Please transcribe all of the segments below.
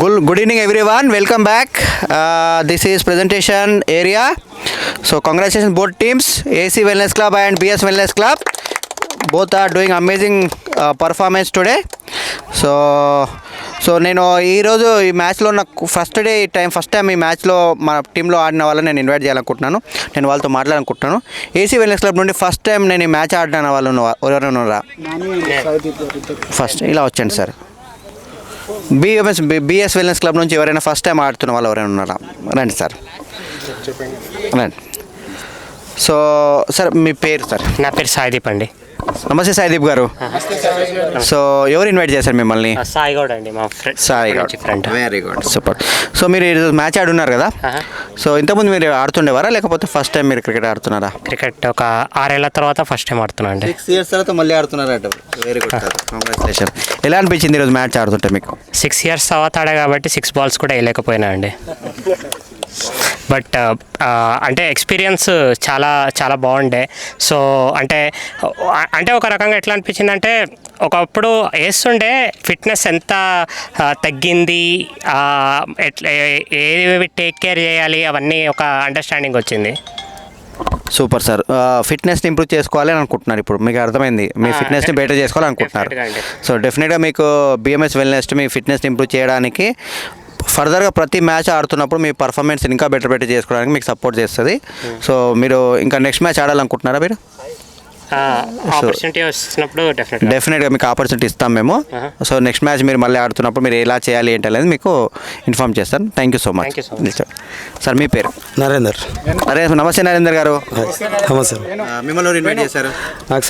Good evening everyone. Welcome back. This is presentation area. So congratulations both teams, AC Wellness Club and BS Wellness Club. Both are doing amazing performance today. So నేను ఈరోజు ఈ మ్యాచ్లో నాకు first time ఈ మ్యాచ్లో మా టీంలో ఆడిన వాళ్ళని నేను ఇన్వైట్ చేయాలనుకుంటున్నాను. నేను వాళ్ళతో మాట్లాడాలనుకుంటున్నాను. ఏసీ వెల్నెస్ క్లబ్ నుండి ఫస్ట్ టైం నేను ఈ మ్యాచ్ ఆడిన వాళ్ళు ఎవరైనా ఉన్నారా? ఫస్ట్ ఇలా వచ్చండి సార్. బిఎస్ వెల్నెస్ క్లబ్ నుంచి ఎవరైనా ఫస్ట్ టైం ఆడుతున్న వాళ్ళు ఎవరైనా ఉన్నారా? రండి సార్, రండి. సో సార్ మీ పేరు? సార్ నా పేరు సాయిదీప్ అండి. నమస్తే సాయిదీప్ గారు. సో ఎవరు ఇన్వైట్ చేశారు మిమ్మల్ని? సాయిగౌడ్ అండి, మా friend. Sai Goud, friend. Very good, super. So మీరు ఈరోజు మ్యాచ్ ఆడున్నారు కదా, సో ఇంతకుముందు మీరు ఆడుతుండేవారా లేకపోతే ఫస్ట్ టైం మీరు క్రికెట్ ఆడుతున్నారా? క్రికెట్ ఒక 6 ఏళ్ల తర్వాత ఫస్ట్ టైం ఆడుతున్నా అండి. 6 years తర్వాత మళ్ళీ ఆడుతున్నారట. Very good sir, congratulation. ఎలా అనిపించింది ఈరోజు మ్యాచ్ ఆడుతుంటే మీకు? 6 years తర్వాత ఆడా కాబట్టి 6 balls కూడా వేయలేకపోయినా అండి. బట్ అంటే ఎక్స్పీరియన్స్ చాలా చాలా బాగుండే. సో అంటే ఒక రకంగా ఎట్లా అనిపించింది అంటే, ఒకప్పుడు వేస్తుండే ఫిట్నెస్ ఎంత తగ్గింది, ఎట్లా ఏవి టేక్ కేర్ చేయాలి, అవన్నీ ఒక అండర్స్టాండింగ్ వచ్చింది. Super sir. ఫిట్నెస్ని ఇంప్రూవ్ చేసుకోవాలి అని అనుకుంటున్నారు. ఇప్పుడు మీకు అర్థమైంది, మీ ఫిట్నెస్ని బెటర్ చేసుకోవాలనుకుంటున్నారు. సో డెఫినెట్గా మీకు బిఎంఎస్ వెల్నెస్ మీ ఫిట్నెస్ని ఇంప్రూవ్ చేయడానికి ఫర్దర్గా ప్రతి మ్యాచ్ ఆడుతున్నప్పుడు మీ పర్ఫార్మెన్స్ ఇంకా బెటర్ చేసుకోవడానికి మీకు సపోర్ట్ చేస్తుంది. సో మీరు ఇంకా నెక్స్ట్ మ్యాచ్ ఆడాలనుకుంటున్నారా మీరు? ఆపర్చునిటీ వచ్చినప్పుడు డెఫినెట్గా మీకు ఆపర్చునిటీ ఇస్తాం మేము. సో నెక్స్ట్ మ్యాచ్ మీరు మళ్ళీ ఆడుతున్నప్పుడు మీరు ఎలా చేయాలి ఏంటి అనేది మీకు ఇన్ఫార్మ్ చేస్తాను. Thank you so much sir. మీ పేరు? నరేందర్. నమస్తే నరేందర్ గారు. నమస్తే. మిమ్మల్ని ఇన్వైట్ చేశారు? నాకు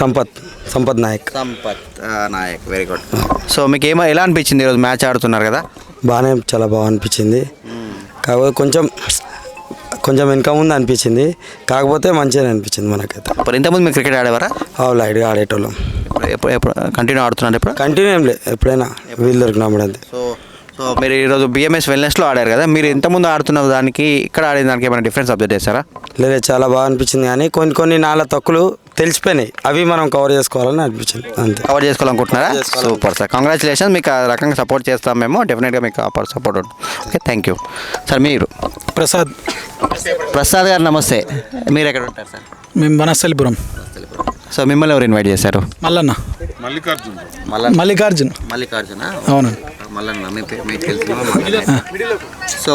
Sampath Nayak. Very good. So మీకు ఎలా అనిపించింది ఈరోజు మ్యాచ్ ఆడుతున్నారు కదా? చాలా బాగా అనిపించింది. కాకపోతే కొంచెం వెనక ముందు అనిపించింది, కాకపోతే మంచిగా అనిపించింది మనకైతే. ఇంతకుముందు మీరు క్రికెట్ ఆడేవారా? లైట్గా ఆడేటోళ్ళం. ఎప్పుడు కంటిన్యూ ఆడుతున్నారు? ఇప్పుడు కంటిన్యూ ఏం లేదు, ఎప్పుడైనా వీలు దొరికినప్పుడు అంతే. సో మీరు ఈరోజు బిఎంఎస్ వెల్నెస్లో ఆడారు కదా, మీరు ఇంతకుముందు ఆడుతున్న దానికి ఇక్కడ ఆడిన దానికి ఏమైనా డిఫరెన్స్ అబ్జర్వ్ చేశారా? లేదు, చాలా బాగా అనిపించింది. కానీ కొన్ని నాలుగు తక్కువలు తెలిసిపోయినాయి, అవి మనం కవర్ చేసుకోవాలని అనిపించింది అంతే. కవర్ చేసుకోవాలనుకుంటున్నారా? Super sir, congratulation. మీకు ఆ రకంగా సపోర్ట్ చేస్తాం మేము, డెఫినెట్గా మీకు సపోర్ట్ ఉంటుంది. Okay, thank you sir. మీరు? ప్రసాద్ గారు నమస్తే. మీరు ఎక్కడ ఉంటారు సార్? మేము వనస్థలిపురం. సో మిమ్మల్ని ఎవరు ఇన్వైట్ చేశారు? మల్లికార్జున్. అవునండి. మల్లన్న. మీకు సో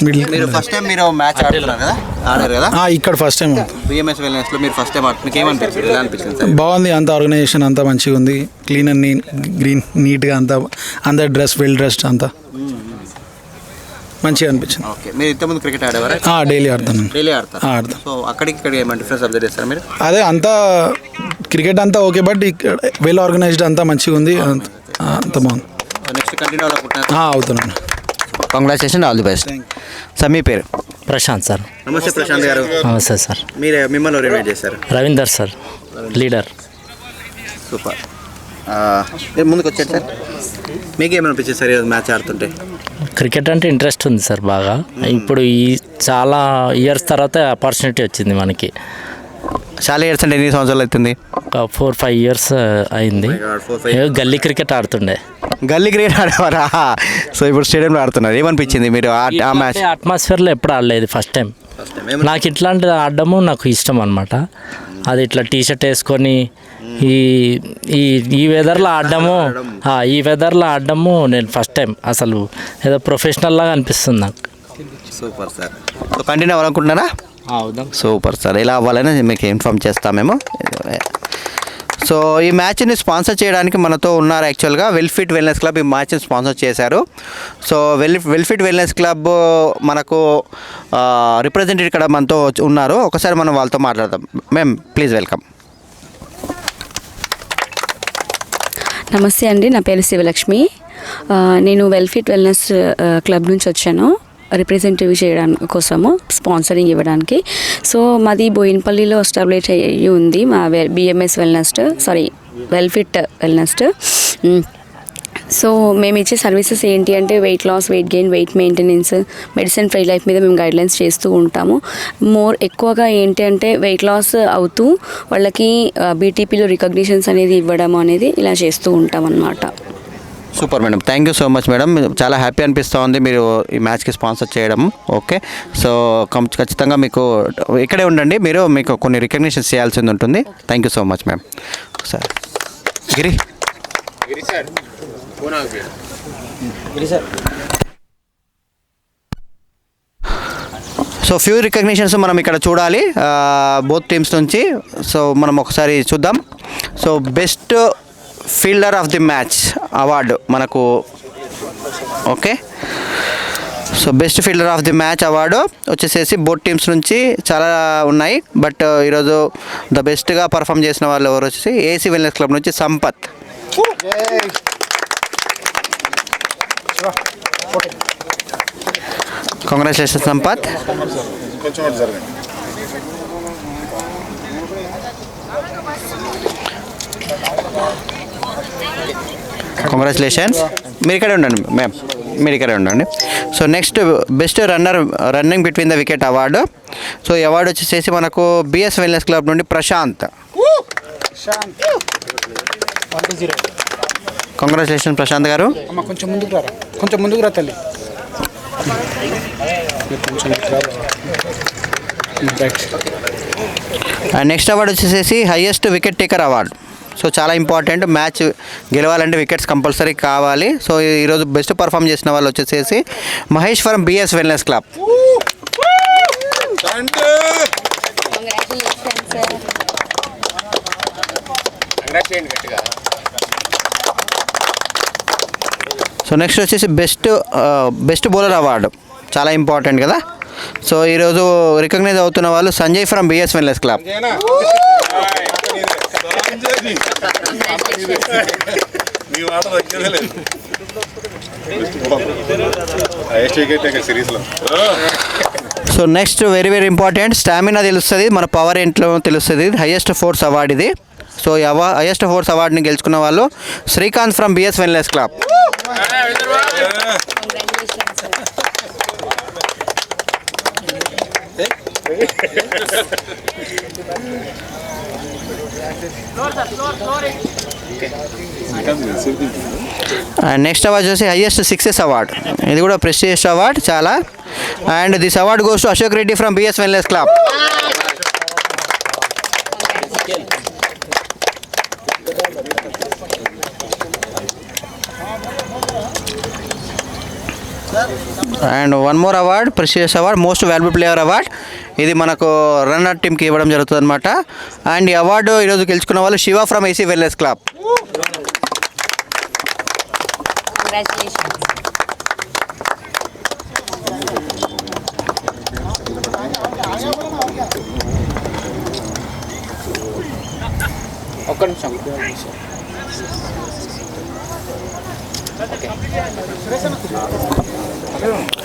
మీరు ఫస్ట్ టైం మీరు మ్యాచ్ ఆడారు కదా? ఇక్కడ ఫస్ట్ టైం బిఎంఎస్ వెల్నెస్లో మీరు ఫస్ట్ టైం మీకు ఏమనిపించింది? ఎలా అనిపించింది సార్? బాగుంది, అంత ఆర్గనైజేషన్ అంతా మంచిగా ఉంది, క్లీన్ అండ్ గ్రీన్ నీట్గా అంతా, అందరు వెల్ డ్రెస్డ్ అంతా మంచిగా అనిపించింది. ఓకే, మీరు ఇంతకుముందు క్రికెట్ ఆడేవారా? డైలీ ఆడతాను. ఆడతాను. సో అక్కడికి ఇక్కడ ఏమైనా డిఫరెన్స్ అబ్జర్వ్ చేస్తారా మీరు? అదే అంతా క్రికెట్ అంతా ఓకే, బట్ ఇక్కడ వెల్ ఆర్గనైజ్డ్ అంతా మంచిగా ఉంది, అంత బాగుంది. నెక్స్ట్ కంటిన్యూ అవుతున్నాను. Congratulation, all the best. Sir మీ పేరు? ప్రశాంత్ సార్. నమస్తే ప్రశాంత్ గారు. నమస్తే సార్. మిమ్మల్ని ఇన్వైట్ చేశారు? Ravinder sir, leader. సూపర్. ముందుకు వచ్చారు సార్. మీకు ఏమనిపించింది సార్ ఈరోజు మ్యాచ్ ఆడుతుంటే? క్రికెట్ అంటే ఇంట్రెస్ట్ ఉంది సార్ బాగా. ఇప్పుడు ఈ చాలా ఇయర్స్ తర్వాత ఆపర్చునిటీ వచ్చింది మనకి. చాలా ఇయర్స్ అంటే ఎన్ని సంవత్సరాలు అవుతుంది? ఒక 4-5 years అయింది. గల్లీ క్రికెట్ ఆడుతుండే. గల్లీ క్రికెట్ ఆడేవారా? సో ఇప్పుడు స్టేడియంలో ఆడుతున్నారు. ఏమనిపించింది మీరు ఆ మ్యాచ్? అట్మాస్ఫియర్లో ఎప్పుడు ఆడలేదు, ఫస్ట్ టైం. నాకు ఇట్లాంటి ఆడడము నాకు ఇష్టం అనమాట. అది ఇట్లా టీషర్ట్ వేసుకొని ఈ వెదర్లో ఆడడము నేను ఫస్ట్ టైం. అసలు ఏదో ప్రొఫెషనల్ లాగా అనిపిస్తుంది నాకు. Super sir. సో కంటిన్యూ అవ్వాలనుకుంటున్నారా? అవుదాం. Super sir. ఇలా అవ్వాలని మీకు ఇన్ఫార్మ్ చేస్తామేమో. సో ఈ మ్యాచ్ని స్పాన్సర్ చేయడానికి మనతో ఉన్నారు యాక్చువల్గా వెల్ఫిట్ వెల్నెస్ క్లబ్ ఈ మ్యాచ్ని స్పాన్సర్ చేశారు. సో వెల్ఫిట్ వెల్నెస్ క్లబ్ మనకు రిప్రజెంటేటివ్ ఇక్కడ మనతో ఉన్నారు. ఒకసారి మనం వాళ్ళతో మాట్లాడదాం. Ma'am please welcome. నమస్తే అండి, నా పేరు శివలక్ష్మి. నేను వెల్ఫిట్ వెల్నెస్ క్లబ్ నుంచి వచ్చాను రిప్రజెంటేటివ్ చేయడానికి కోసము, స్పాన్సరింగ్ ఇవ్వడానికి. సో మాది బోయినపల్లిలో ఎస్టాబ్లిష్ అయ్యి ఉంది మా బిఎంఎస్ వెల్ఫిట్ వెల్నెస్. సో మేము ఇచ్చే సర్వీసెస్ ఏంటి అంటే weight loss, weight gain, weight maintenance, medicine free life మీద మేము గైడ్లైన్స్ చేస్తూ ఉంటాము. ఎక్కువగా ఏంటి అంటే వెయిట్ లాస్ అవుతూ వాళ్ళకి బీటీపీలో రికగ్నిషన్స్ అనేది ఇవ్వడం అనేది ఇలా చేస్తూ ఉంటాం అన్నమాట. Super madam, thank you so much madam. చాలా హ్యాపీ అనిపిస్తూ ఉంది మీరు ఈ మ్యాచ్కి స్పాన్సర్ చేయడం. ఓకే, సో ఖచ్చితంగా మీకు ఇక్కడే ఉండండి, మీకు కొన్ని రికగ్నిషన్స్ చేయాల్సింది ఉంటుంది. Thank you so much ma'am. Sir Giri so few recognitions మనం ఇక్కడ చూడాలి బోత్ టీమ్స్ నుంచి. సో మనం ఒకసారి చూద్దాం. So best fielder of the match award మనకు. Okay, so best fielder of the match award వచ్చేసేసి బోత్ టీమ్స్ నుంచి చాలా ఉన్నాయి. బట్ ఈరోజు ద బెస్ట్గా పర్ఫామ్ చేసిన వాళ్ళు ఎవరు వచ్చేసి ఏసీ వెల్నెస్ క్లబ్ నుంచి సంపత్. కంగ్రాచులేషన్స్ సంపత్. కంగ్రాచులేషన్స్. మీరు ఇక్కడే ఉండండి మ్యామ్, మీరు ఇక్కడే ఉండండి. So next best running between the wicket award. So ఈ అవార్డు వచ్చేసి మనకు బిఎస్ వెల్నెస్ క్లబ్ నుండి ప్రశాంత్. కంగ్రాచులేషన్ ప్రశాంత్ గారు. కొంచెం ముందుకు రా తల్లి. అండ్ నెక్స్ట్ అవార్డు వచ్చేసి highest wicket taker award. So చాలా ఇంపార్టెంట్, మ్యాచ్ గెలవాలంటే వికెట్స్ కంపల్సరీ కావాలి. సో ఈరోజు బెస్ట్ పర్ఫామ్ చేసిన వాళ్ళు వచ్చేసి Mahesh from BS wellness club. So next వచ్చేసి బెస్ట్ బౌలర్ అవార్డు, చాలా ఇంపార్టెంట్ కదా. సో ఈరోజు రికగ్నైజ్ అవుతున్న వాళ్ళు Sanjay from BS wellness club. So next very important, stamina తెలుస్తుంది, మన పవర్ ఏంట్లో తెలుస్తుంది. హైయెస్ట్ ఫోర్స్ అవార్డు ఇది. సో ఈ హైయెస్ట్ ఫోర్స్ అవార్డుని గెలుచుకున్న వాళ్ళు Srikanth from BS wellness club. And next award వచ్చేసి హైయెస్ట్ సిక్సెస్ అవార్డ్. ఇది కూడా ప్రెస్టీజియస్ అవార్డ్ చాలా. And this award goes to Ashok Reddy from BS wellness club. And one more award, prestigious award, most valuable player award. ఇది మనకు runner టీమ్కి ఇవ్వడం జరుగుతుంది అనమాట. అండ్ ఈ అవార్డు ఈరోజు గెలుచుకున్న వాళ్ళు Shiva from AC wellness club. ఒక్క నిమిషం.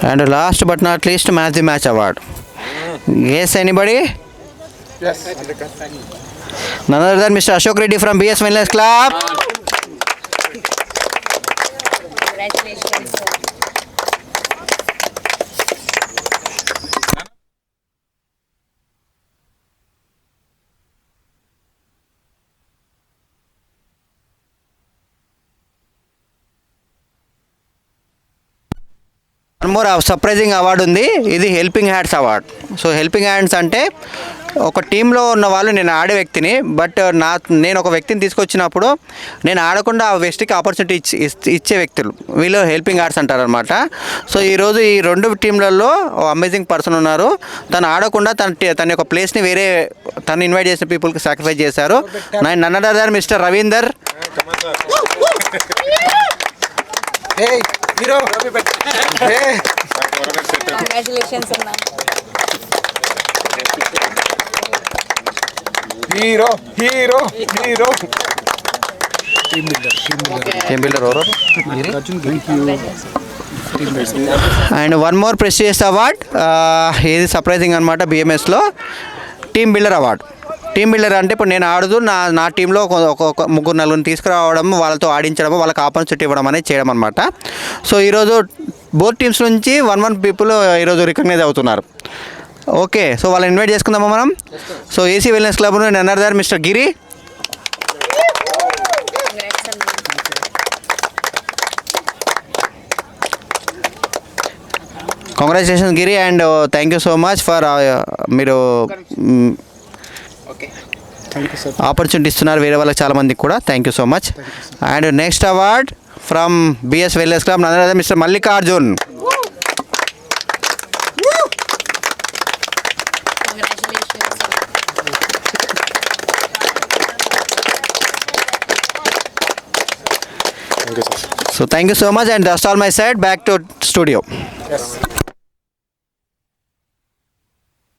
And last but not least, match the match award. Yes, anybody? Yes. None other than Mr. Ashok Reddy from BS Wellness Club. Congratulations, sir. One more surprising award ఉంది, ఇది helping hands award. So helping hands అంటే ఒక టీంలో ఉన్న వాళ్ళు, నేను ఆడే వ్యక్తిని, బట్ నేను ఒక వ్యక్తిని తీసుకొచ్చినప్పుడు నేను ఆడకుండా ఆ వ్యక్తికి ఆపర్చునిటీ ఇచ్చే వ్యక్తులు వీళ్ళు హెల్పింగ్ హ్యాండ్స్ అంటారనమాట. సో ఈరోజు ఈ రెండు టీంలలో అమేజింగ్ పర్సన్ ఉన్నారు. తను ఆడకుండా తన యొక్క ప్లేస్ని వేరే తను ఇన్వైట్ చేసిన పీపుల్కి సాక్రిఫైస్ చేశారు. None other than mister Ravinder. Congratulations, Anna. Hero hero hero. Team builder ఎవరు? And one more prestigious award, ఇది సర్ప్రైజింగ్ అనమాట. బిఎంఎస్లో team builder award. Team builder అంటే ఇప్పుడు నేను ఆడుతూ నా టీంలో ఒక ముగ్గురు నలుగురిని తీసుకురావడం, వాళ్ళతో ఆడించడం, వాళ్ళకి ఆపర్చునిటీ ఇవ్వడం అనేది చేయడం అనమాట. సో ఈరోజు బోత్ టీమ్స్ నుంచి వన్ పీపుల్ ఈరోజు రికగ్నైజ్ అవుతున్నారు. ఓకే, సో వాళ్ళని ఇన్వైట్ చేసుకుందామా మనం. సో ఏసీ వెల్నెస్ క్లబ్ నుండి అన్నర్ mister Giri. Congratulations Giri and thank you so much for మీరు ఆపర్చునిటీ ఇస్తున్నారు వేరే వాళ్ళకి చాలా మందికి కూడా. Thank you so much. And next award from BS wellness club mister Mallikarjun. So thank you so much and that's all my side. Back to studio. Yes.